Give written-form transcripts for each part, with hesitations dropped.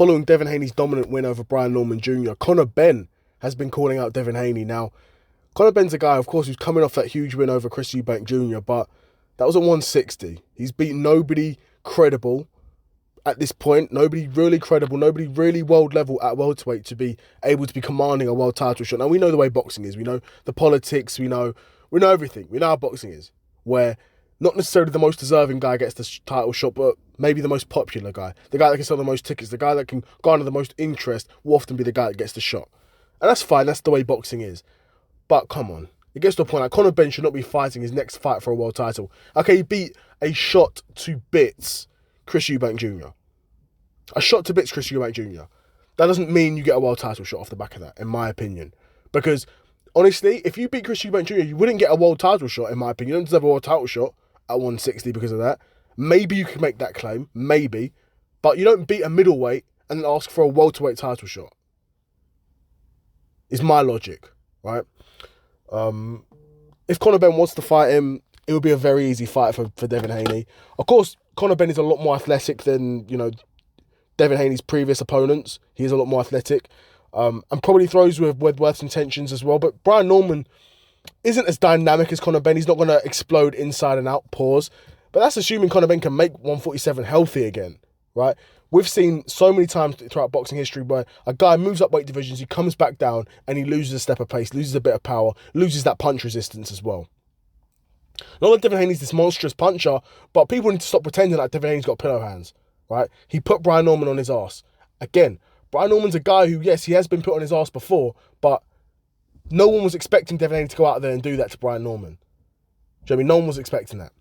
following Devin Haney's dominant win over Brian Norman Jr., Conor Benn has been calling out Devin Haney. Now, Conor Benn's a guy, of course, who's coming off that huge win over Chris Eubank Jr., but that was at 160. He's beaten nobody credible at this point. Nobody really credible, nobody really world level at welterweight to be able to be commanding a world title shot. Now, we know the way boxing is. We know the politics. We know everything. We know how boxing is, where not necessarily the most deserving guy gets the title shot, but maybe the most popular guy. The guy that can sell the most tickets, the guy that can garner the most interest will often be the guy that gets the shot. And that's fine. That's the way boxing is. But come on. It gets to a point like Conor Benn should not be fighting his next fight for a world title. Okay, he beat a shot to bits Chris Eubank Jr. A shot to bits Chris Eubank Jr. That doesn't mean you get a world title shot off the back of that, in my opinion. Because, honestly, if you beat Chris Eubank Jr., you wouldn't get a world title shot, in my opinion. You don't deserve a world title shot at 160 because of that. Maybe you could make that claim. Maybe. But you don't beat a middleweight and then ask for a welterweight title shot. Is my logic, right? If Conor Benn wants to fight him, it would be a very easy fight for Devin Haney. Of course, Conor Benn is a lot more athletic than, Devin Haney's previous opponents. He is a lot more athletic. And probably throws with worse intentions as well. But Brian Norman isn't as dynamic as Conor Benn. He's not going to explode inside and out, pause. But that's assuming Conor Benn can make 147 healthy again, right? We've seen so many times throughout boxing history where a guy moves up weight divisions, he comes back down, and he loses a step of pace, loses a bit of power, loses that punch resistance as well. Not that Devin Haney's this monstrous puncher, but people need to stop pretending like Devin Haney's got pillow hands, right? He put Brian Norman on his ass. Again, Brian Norman's a guy who, yes, he has been put on his ass before, but no one was expecting Devin Haney to go out there and do that to Brian Norman. Do you know what I mean? No one was expecting that.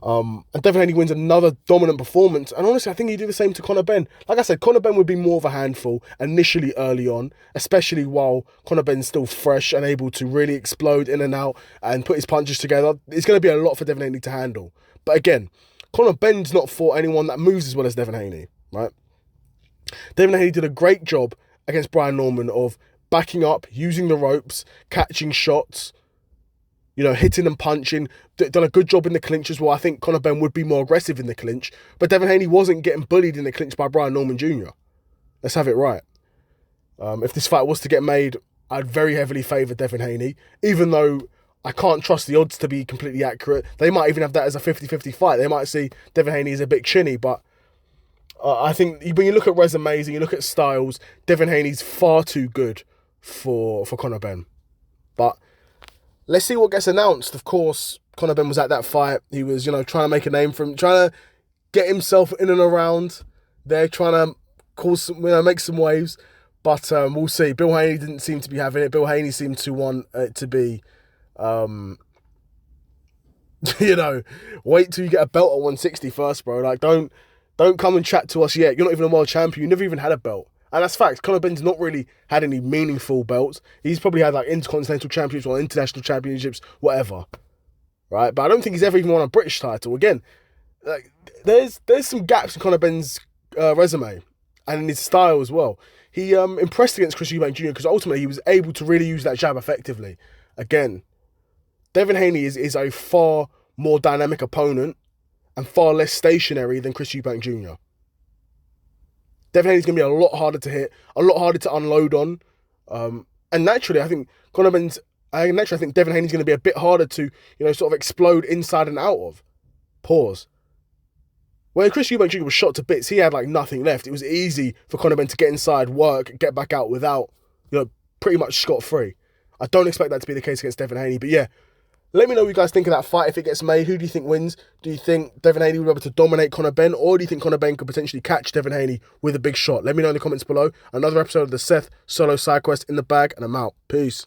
And Devin Haney wins another dominant performance. And honestly, I think he'd do the same to Conor Benn. Like I said, Conor Benn would be more of a handful initially early on, especially while Conor Benn's still fresh and able to really explode in and out and put his punches together. It's going to be a lot for Devin Haney to handle. But again, Conor Benn's not fought anyone that moves as well as Devin Haney, right? Devin Haney did a great job against Brian Norman of backing up, using the ropes, catching shots, hitting and punching, done a good job in the clinch as well. I think Conor Benn would be more aggressive in the clinch, but Devin Haney wasn't getting bullied in the clinch by Brian Norman Jr. Let's have it right. If this fight was to get made, I'd very heavily favour Devin Haney, even though I can't trust the odds to be completely accurate. They might even have that as a 50-50 fight. They might see Devin Haney as a bit chinny, but I think when you look at resumes and you look at styles, Devin Haney's far too good for Conor Benn. But let's see what gets announced. Of course, Conor Benn was at that fight. He was, trying to make a name for him, trying to get himself in and around there, trying to cause some, make some waves. But we'll see. Bill Haney didn't seem to be having it. Bill Haney seemed to want it to be, wait till you get a belt at 160 first, bro. Like, don't come and chat to us yet. You're not even a world champion. You never even had a belt. And that's facts. Conor Benn's not really had any meaningful belts. He's probably had intercontinental championships or international championships, whatever. Right? But I don't think he's ever even won a British title. Again, there's some gaps in Conor Benn's resume and in his style as well. He impressed against Chris Eubank Jr. because ultimately he was able to really use that jab effectively. Again, Devin Haney is a far more dynamic opponent and far less stationary than Chris Eubank Jr. Devin Haney's going to be a lot harder to hit, a lot harder to unload on. And naturally, I think Devin Haney's going to be a bit harder to, sort of explode inside and out of. Pause. When Chris Eubank Jr. was shot to bits, he had nothing left. It was easy for Conor Benn to get inside, work, get back out without, pretty much scot-free. I don't expect that to be the case against Devin Haney. But yeah, let me know what you guys think of that fight if it gets made. Who do you think wins? Do you think Devin Haney will be able to dominate Conor Benn, or do you think Conor Benn could potentially catch Devin Haney with a big shot? Let me know in the comments below. Another episode of the Seth Solo Side Quest in the bag, and I'm out. Peace.